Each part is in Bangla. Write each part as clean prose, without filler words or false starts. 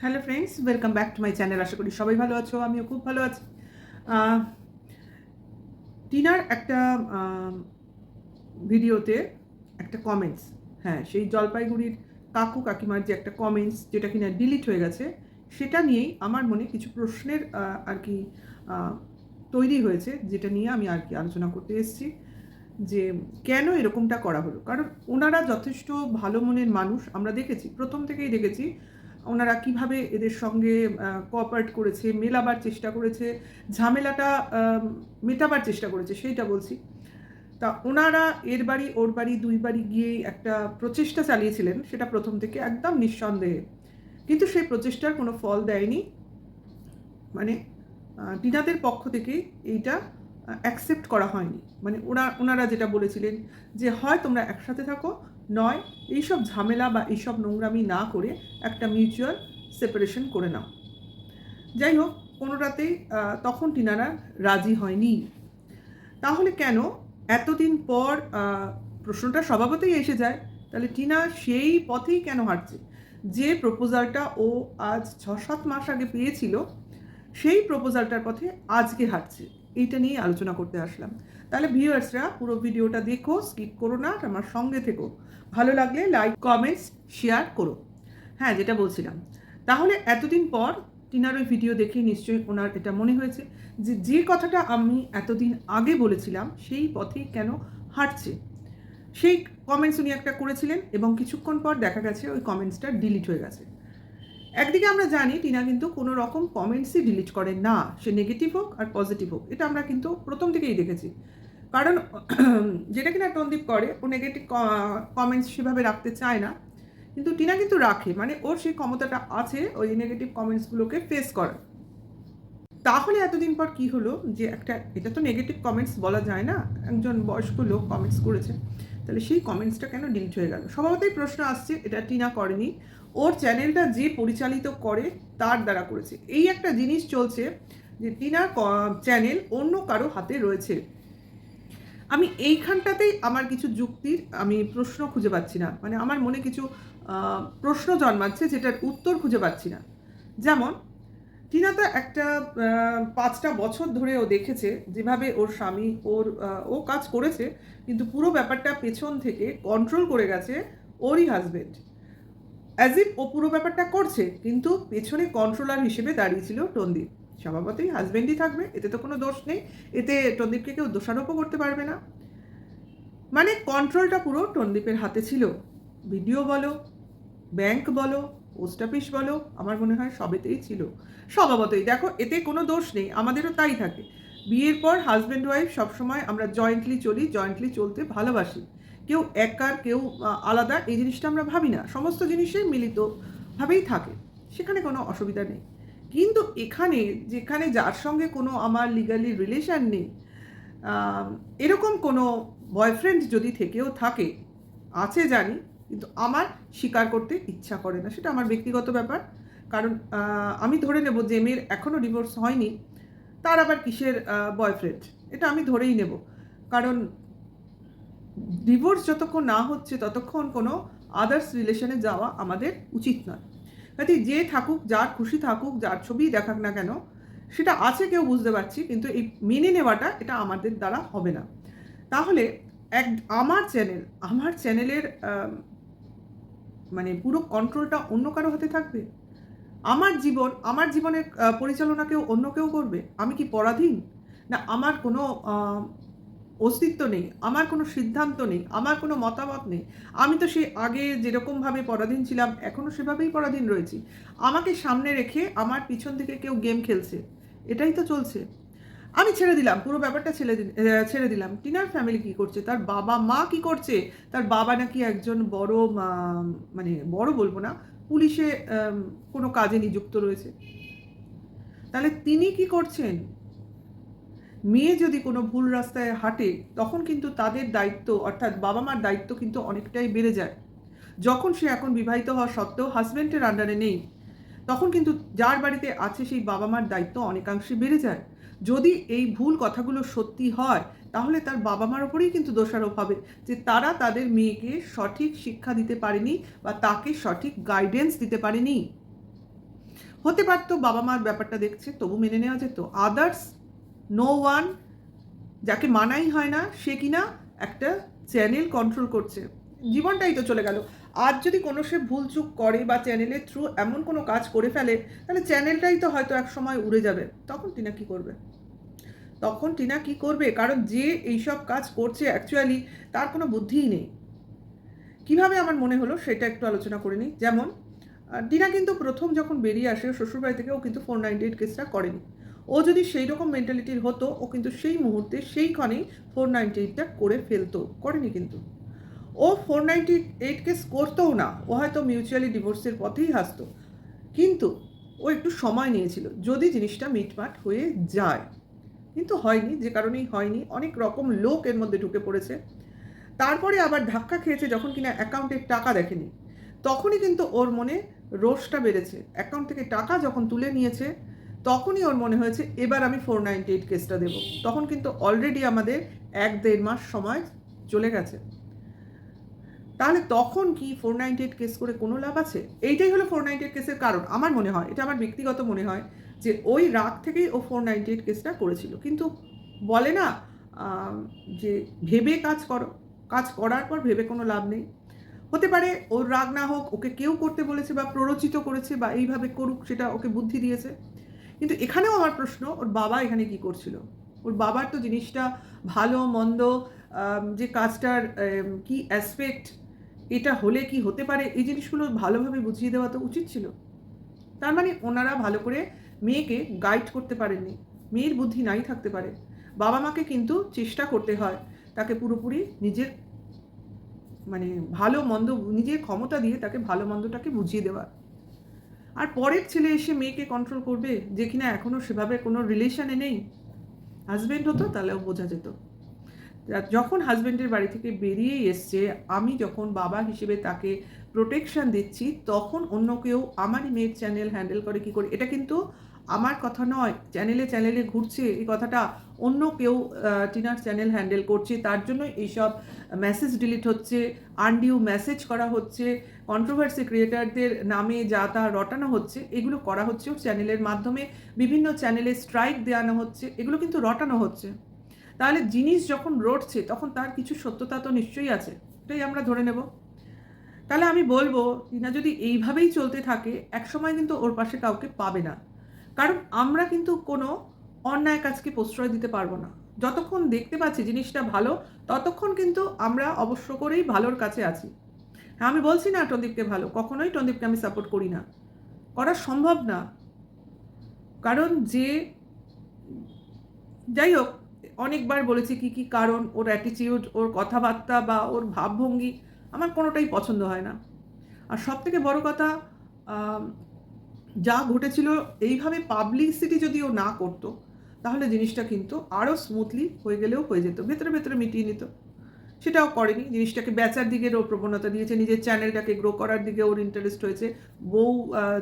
Hello friends, welcome back to my channel. আশা করি সবাই ভালো আছো, আমিও খুব ভালো আছি। আহ, টিনার একটা ভিডিওতে একটা কমেন্টস, হ্যাঁ সেই জলপাইগুড়ির কাকু কাকিমার যে একটা কমেন্টস যেটা কিনা ডিলিট হয়ে গেছে, সেটা নিয়েই আমার মনে কিছু প্রশ্নের আর কি আহ, তৈরি হয়েছে, যেটা নিয়ে আমি আর কি আলোচনা করতে এসেছি যে কেন এরকমটা করা হলো। কারণ ওনারা যথেষ্ট ভালো মনের মানুষ, আমরা দেখেছি, প্রথম থেকেই দেখেছি ওনারা কিভাবে এদের সঙ্গে কোঅপারেট করেছে, মেলাবার চেষ্টা করেছে, ঝামেলাটা মেটাবার চেষ্টা করেছে, সেইটা বলছি। তা ওনারা এর বাড়ি ওর বাড়ি দুই বাড়ি গিয়েই একটা প্রচেষ্টা চালিয়েছিলেন, সেটা প্রথম থেকে একদম নিঃসন্দেহে, কিন্তু সেই প্রচেষ্টার কোনো ফল দেয়নি। মানে টিনাদের পক্ষ থেকে এইটা অ্যাকসেপ্ট করা হয়নি। মানে ওনারা যেটা বলেছিলেন যে হয় তোমরা একসাথে থাকো, নয় এইসব ঝামেলা বা এইসব নোংরামি না করে একটা মিউচুয়াল সেপারেশন করে নাও। যাই হোক, কোনোটাতেই তখন টিনারা রাজি হয়নি। তাহলে কেন এতদিন পর প্রশ্নটা স্বভাবতই এসে যায়, তাহলে টিনা সেই পথেই কেন হাঁটছে? যে প্রপোজালটা ও আজ 6-7 মাস আগে পেয়েছিল, সেই প্রপোজালটার পথে আজকে হাঁটছে, এইটা নিয়ে আলোচনা করতে আসলাম। তাহলে ভিউয়ার্সরা পুরো ভিডিওটা দেখো, স্কিপ করো না, আমার সঙ্গে থেকো। ভালো লাগলে লাইক কমেন্টস শেয়ার করো। হ্যাঁ, যেটা বলছিলাম, তাহলে এতদিন পর টিনার ওই ভিডিও দেখে নিশ্চয়ই ওনার এটা মনে হয়েছে যে যে কথাটা আমি এতদিন আগে বলেছিলাম সেই পথেই কেন হাঁটছে। সেই কমেন্টস উনি একটা করেছিলেন এবং কিছুক্ষণ পর দেখা গেছে ওই কমেন্টসটা ডিলিট হয়ে গেছে। একদিকে আমরা জানি টিনা কিন্তু কোনো রকম কমেন্টসই ডিলিট করে না, সে নেগেটিভ হোক আর পজিটিভ হোক, এটা আমরা কিন্তু প্রথম থেকেই দেখেছি। কারণ যেটা কিনা টনদীপ করে, ও নেগেটিভ কমেন্টস সেভাবে রাখতে চায় না, কিন্তু টিনা কিন্তু রাখে। মানে ওর সেই ক্ষমতাটা আছে ওই নেগেটিভ কমেন্টসগুলোকে ফেস করার। তাহলে এতদিন পর কি হলো যে একটা, এটা তো নেগেটিভ কমেন্টস বলা যায় না, একজন বয়স্ক লোক কমেন্টস করেছে, তাহলে সেই কমেন্টসটা কেন ডিলিট হয়ে গেল? স্বভাবতই প্রশ্ন আসছে, এটা টিনা করেনি, ওর চ্যানেলটা যে পরিচালিত করে তার দ্বারা করেছে। এই একটা জিনিস চলছে যে টিনার চ্যানেল অন্য কারো হাতে রয়েছে। আমি এইখানটাতেই আমার কিছু যুক্তির আমি প্রশ্ন খুঁজে পাচ্ছি না, মানে আমার মনে কিছু প্রশ্ন জন্মাচ্ছে যেটার উত্তর খুঁজে পাচ্ছি না। যেমন টিনা তো একটা 5টা বছর ধরে ও দেখেছে যেভাবে ওর স্বামী ও কাজ করেছে, কিন্তু পুরো ব্যাপারটা পেছন থেকে কন্ট্রোল করে গেছে ওরই হাজবেন্ড। অ্যাজ ইফ ও পুরো ব্যাপারটা করছে, কিন্তু পেছনে কন্ট্রোলার হিসেবে দাঁড়িয়েছিল টনদীপ। স্বভাবতই হাজবেন্ডই থাকবে, এতে তো কোনো দোষ নেই, এতে টনদীপকে কেউ দোষারোপও করতে পারবে না। মানে কন্ট্রোলটা পুরো টনদীপের হাতে ছিল। ভিডিও বলো, ব্যাংক বলো, পোস্ট অফিস বলো, আমার মনে হয় সবেতেই ছিল। স্বভাবতই দেখো, এতে কোনো দোষ নেই, আমাদেরও তাই থাকে। বিয়ের পর হাজব্যান্ড ওয়াইফ সবসময় আমরা জয়েন্টলি চলি, জয়েন্টলি চলতে ভালোবাসি। কেউ একার কেউ আলাদা এই জিনিসটা আমরা ভাবি না, সমস্ত জিনিসই মিলিতভাবেই থাকে, সেখানে কোনো অসুবিধা নেই। কিন্তু এখানে যেখানে যার সঙ্গে কোনো আমার লিগালি রিলেশন নেই, এরকম কোনো বয়ফ্রেন্ড যদি থেকেও থাকে, আছে জানি, কিন্তু আমার স্বীকার করতে ইচ্ছা করে না, সেটা আমার ব্যক্তিগত ব্যাপার। কারণ আমি ধরে নেব যে মেয়ের এখনও ডিভোর্স হয়নি, তার আবার কিসের বয়ফ্রেন্ড, এটা আমি ধরেই নেব। কারণ ডিভোর্স যতক্ষণ না হচ্ছে ততক্ষণ কোনো আদার্স রিলেশনে যাওয়া আমাদের উচিত নয়। কাজে যে থাকুক, যার খুশি থাকুক, যার ছবিই দেখাক না কেন, সেটা আছে কেউ বুঝতে পারছি, কিন্তু এই মেনে নেওয়াটা এটা আমাদের দ্বারা হবে না। তাহলে এক আমার চ্যানেলের মানে পুরো কন্ট্রোলটা অন্য কারো হাতে থাকবে? আমার জীবনের পরিচালনা কেউ অন্য কেউ করবে? আমি কি পরাধীন? না আমার কোনো অস্তিত্ব নেই, আমার কোনো সিদ্ধান্ত নেই, আমার কোনো মতামত নেই? আমি তো সেই আগে যেরকমভাবে পরাধীন ছিলাম এখনও সেভাবেই পরাধীন রয়েছি। আমাকে সামনে রেখে আমার পিছন থেকে কেউ গেম খেলছে, এটাই তো চলছে। আমি ছেড়ে দিলাম, পুরো ব্যাপারটা ছেড়ে দিলাম। টিনার ফ্যামিলি কি করছে, তার বাবা মা কি করছে? তার বাবা নাকি একজন বড়, মানে বড় বলবো না, পুলিশে কোনো কাজে নিযুক্ত রয়েছে। তাহলে তিনি কি করছেন? মেয়ে যদি কোনো ভুল রাস্তায় হাঁটে, তখন কিন্তু তাদের দায়িত্ব, অর্থাৎ বাবা মার দায়িত্ব কিন্তু অনেকটাই বেড়ে যায়। যখন সে এখন বিবাহিত হওয়া সত্ত্বেও হাজব্যান্ডের আন্ডারে নেই, তখন কিন্তু যার বাড়িতে আছে সেই বাবা মার দায়িত্ব অনেকাংশে বেড়ে যায়। যদি এই ভুল কথাগুলো সত্যি হয়, তাহলে তার বাবা মার ওপরেই কিন্তু দোষারোপ হবে যে তারা তাদের মেয়েকে সঠিক শিক্ষা দিতে পারেনি বা তাকে সঠিক গাইডেন্স দিতে পারেনি। হতে পারতো বাবা মার ব্যাপারটা দেখছে, তবু মেনে নেওয়া যেত। আদার্স নো ওয়ান, যাকে মানাই হয় না সে কিনা একটা চ্যানেল কন্ট্রোল করছে, জীবনটাই তো চলে গেল। আজ যদি কোনো সে ভুলচুক করে বা চ্যানেলের থ্রু এমন কোনো কাজ করে ফেলে, তাহলে চ্যানেলটাই তো হয়তো এক সময় উড়ে যাবে। তখন টিনা কি করবে? কারণ যে এইসব কাজ করছে অ্যাকচুয়ালি তার কোনো বুদ্ধিই নেই। কিভাবে আমার মনে হলো সেটা একটু আলোচনা করে নিই। যেমন টিনা কিন্তু প্রথম যখন বেরিয়ে আসে শ্বশুরবাড়ি থেকে, ও কিন্তু 498 কেসটা করেনি। ও যদি সেই রকম মেন্টালিটির হতো, ও কিন্তু সেই মুহূর্তে সেইখানেই 498টা করে ফেলতো, করেনি কিন্তু। ও 498 কেস করতোও না, ও হয়তো মিউচুয়ালি ডিভোর্সের পথেই হাসতো, কিন্তু ও একটু সময় নিয়েছিল যদি জিনিসটা মিটমাট হয়ে যায়। কিন্তু হয়নি, যে কারণেই হয়নি, অনেক রকম লোক এর মধ্যে ঢুকে পড়েছে। তারপরে আবার ধাক্কা খেয়েছে যখন কিনা অ্যাকাউন্টে টাকা দেখেনি, তখনই কিন্তু ওর মনে রোষটা বেড়েছে। অ্যাকাউন্ট থেকে টাকা যখন তুলে নিয়েছে, তখনই ওর মনে হয়েছে এবার আমি 498 কেসটা দেবো। তখন কিন্তু অলরেডি আমাদের 1-1.5 মাস সময় চলে গেছে। তাহলে তখন কি 498 কেস করে কোনো লাভ আছে? এইটাই হলো 498 কেসের কারণ। আমার মনে হয়, এটা আমার ব্যক্তিগত মনে হয়, যে ওই রাগ থেকেই ও 498 কেসটা করেছিল। কিন্তু বলে না যে ভেবে কাজ করো, কাজ করার পর ভেবে কোনো লাভ নেই। হতে পারে ওর রাগ না হোক, ওকে কেউ করতে বলেছে বা প্ররোচিত করেছে বা এইভাবে করুক, সেটা ওকে বুদ্ধি দিয়েছে। কিন্তু এখানেও আমার প্রশ্ন, ওর বাবা এখানে কি করছিল? ওর বাবার তো জিনিসটা ভালো মন্দ, যে কাজটার কি অ্যাসপেক্ট, এটা হলে কি হতে পারে, এই জিনিসগুলো ভালোভাবে বুঝিয়ে দেওয়া তো উচিত ছিল। তার মানে ওনারা ভালো করে মেয়েকে গাইড করতে পারেননি। মেয়ের বুদ্ধি নাই থাকতে পারে, বাবা মাকে কিন্তু চেষ্টা করতে হয় তাকে পুরোপুরি নিজের মানে ভালো মন্দ, নিজের ক্ষমতা দিয়ে তাকে ভালো মন্দটাকে বুঝিয়ে দেওয়া। আর পরের ছেলে এসে মেয়েকে কন্ট্রোল করবে, যে কিনা এখনও সেভাবে কোনো রিলেশনে নেই। হাজব্যান্ড হতো তাহলেও বোঝা যেত। যখন হাজব্যান্ডের বাড়ি থেকে বেরিয়েই এসছে, আমি যখন বাবা হিসেবে তাকে প্রোটেকশন দিচ্ছি, তখন অন্য কেউ আমারই মেয়ের চ্যানেল হ্যান্ডেল করে কি করে? এটা কিন্তু আমার কথা নয়, চ্যানেলে চ্যানেলে ঘুরছে এই কথাটা। অন্য কেউ টিনার চ্যানেল হ্যান্ডেল করছে, তার জন্য এইসব মেসেজ ডিলিট হচ্ছে, আনডিউ মেসেজ করা হচ্ছে, কন্ট্রোভার্সি ক্রিয়েটারদের নামে যা তা রটানো হচ্ছে, এগুলো করা হচ্ছে ওর চ্যানেলের মাধ্যমে। বিভিন্ন চ্যানেলে স্ট্রাইক দেওয়ানো হচ্ছে, এগুলো কিন্তু রটানো হচ্ছে। তাহলে জিনিস যখন রটছে তখন তার কিছু সত্যতা তো নিশ্চয়ই আছে, এটাই আমরা ধরে নেব। তাহলে আমি বলবো, টিনা যদি এইভাবেই চলতে থাকে, একসময় কিন্তু ওর পাশে কাউকে পাবে না। কারণ আমরা কিন্তু কোনো অন্যায় কাজকে প্রশ্রয় দিতে পারবো না। যতক্ষণ দেখতে পাচ্ছি জিনিসটা ভালো, ততক্ষণ কিন্তু আমরা অবশ্য করেই ভালোর কাছে আছি। হ্যাঁ, আমি বলছি না টন্দীপকে ভালো, কখনোই টন্দীপকে আমি সাপোর্ট করি না, করা সম্ভব না। কারণ যে, যাই হোক, অনেকবার বলেছি কি কি কারণ, ওর অ্যাটিটিউড, ওর কথাবার্তা বা ওর ভাবভঙ্গি আমার কোনোটাই পছন্দ হয় না। আর সব থেকে বড় কথা, যা ঘটেছিল এইভাবে পাবলিসিটি যদি ও না করতো, তাহলে জিনিসটা কিন্তু আরও স্মুথলি হয়ে গেলেও হয়ে যেত, ভেতরে ভেতরে মিটিয়ে নিত। সেটাও করেনি, জিনিসটাকে বেচার দিকে ওর প্রবণতা দিয়েছে, নিজের চ্যানেলটাকে গ্রো করার দিকে ওর ইন্টারেস্ট হয়েছে। বউ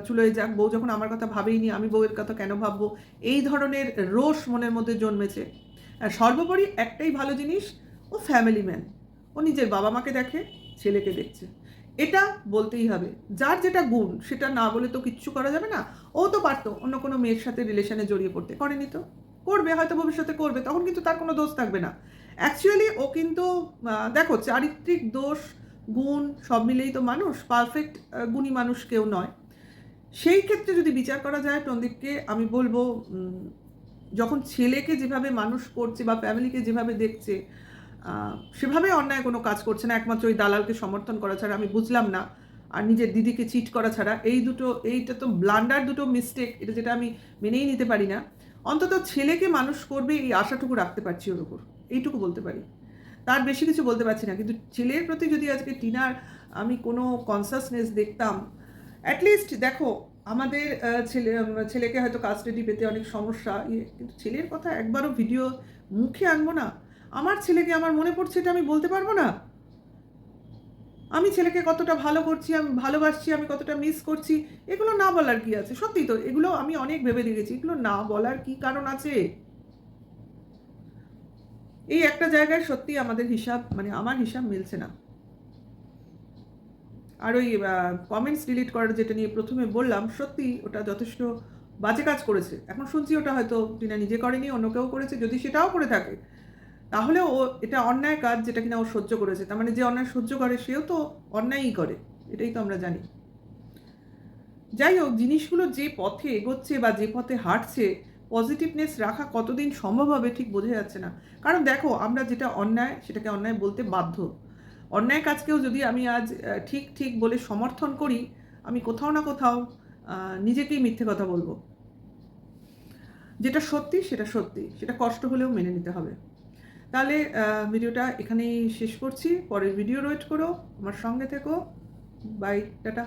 চুলোয় যাক, বউ যখন আমার কথা ভাবেইনি, আমি বউয়ের কথা কেন ভাববো, এই ধরনের রোষ মনের মধ্যে জন্মেছে। আর সর্বোপরি একটাই ভালো জিনিস, ও ফ্যামিলি ম্যান, ও নিজের বাবা মাকে দেখে, ছেলেকে দেখছে, এটা বলতেই হবে। যার যেটা গুণ সেটা না বলে তো কিচ্ছু করা যাবে না। ও তো পারতো অন্য কোনো মেয়ের সাথে রিলেশনে জড়িয়ে পড়তে, করেনি তো, করবে হয়তো ভবিষ্যতে করবে, তখন কিন্তু তার কোনো দোষ থাকবে না। অ্যাকচুয়ালি ও কিন্তু দেখো, চারিত্রিক দোষ গুণ সব মিলেই তো মানুষ, পারফেক্ট গুণী মানুষ কেউ নয়। সেই ক্ষেত্রে যদি বিচার করা যায় টন্দীপকে, আমি বলবো যখন ছেলেকে যেভাবে মানুষ করছে বা ফ্যামিলিকে যেভাবে দেখছে, সেভাবে অন্যায় কোনো কাজ করছে না, একমাত্র ওই দালালকে সমর্থন করা ছাড়া আমি বুঝলাম না। আর নিজের দিদিকে চিট করা ছাড়া, এইটা তো ব্লান্ডার দুটো মিস্টেক, এটা যেটা আমি মেনেই নিতে পারি না। অন্তত ছেলেকে মানুষ করবে এই আশাটুকু রাখতে পারছি ওর উপর, এইটুকু বলতে পারি, তার বেশি কিছু বলতে পারছি না। কিন্তু ছেলের প্রতি যদি আজকে টিনার আমি কোনো কনসাসনেস দেখতাম, অ্যাটলিস্ট দেখো, আমাদের ছেলেকে হয়তো কাস্টাডি পেতে অনেক সমস্যা, কিন্তু ছেলের কথা একবারও ভিডিও মুখে আনবো না। আমার ছেলেকে আমার মনে পড়ছে, এটা আমি বলতে পারবো না? আমি ছেলেকে কতটা ভালো করছি, আমি ভালোবাসছি, আমি কতটা মিস করছি, এগুলো না বলার কি আছে? সত্যি তো, এগুলো আমি অনেক ভেবে দেখেছি, এগুলো না বলার কি কারণ আছে? এই একটা জায়গায় সত্যি আমাদের হিসাব, মানে আমার হিসাব মিলছে না। আর ওই কমেন্টস ডিলিট করার যেটা নিয়ে প্রথমে বললাম, সত্যি ওটা যথেষ্ট বাজে কাজ করেছে। এখন শুনছি ওটা হয়তো টিনা নিজে করেনি, অন্য কেউ করেছে। যদি সেটাও করে থাকে তাহলে ও এটা অন্যায় কাজ, যেটা কিনা ও সহ্য করেছে। তার মানে যে অন্যায় সহ্য করে সেও তো অন্যায়ই করে, এটাই তো আমরা জানি। যাই হোক, জিনিসগুলো যে পথে এগোচ্ছে বা যে পথে হাঁটছে, পজিটিভনেস রাখা কতদিন সম্ভব হবে ঠিক বোঝা যাচ্ছে না। কারণ দেখো, আমরা যেটা অন্যায় সেটাকে অন্যায় বলতে বাধ্য। অন্যায় কাজকেও যদি আমি আজ ঠিক ঠিক বলে সমর্থন করি, আমি কোথাও না কোথাও নিজেকেই মিথ্যে কথা বলবো। যেটা সত্যি সেটা সত্যি, সেটা কষ্ট হলেও মেনে নিতে হবে। তাহলে ভিডিওটা এখানেই শেষ করছি। পরের ভিডিও ওয়েট করো, আমার সঙ্গে থেকো। Bye, tata.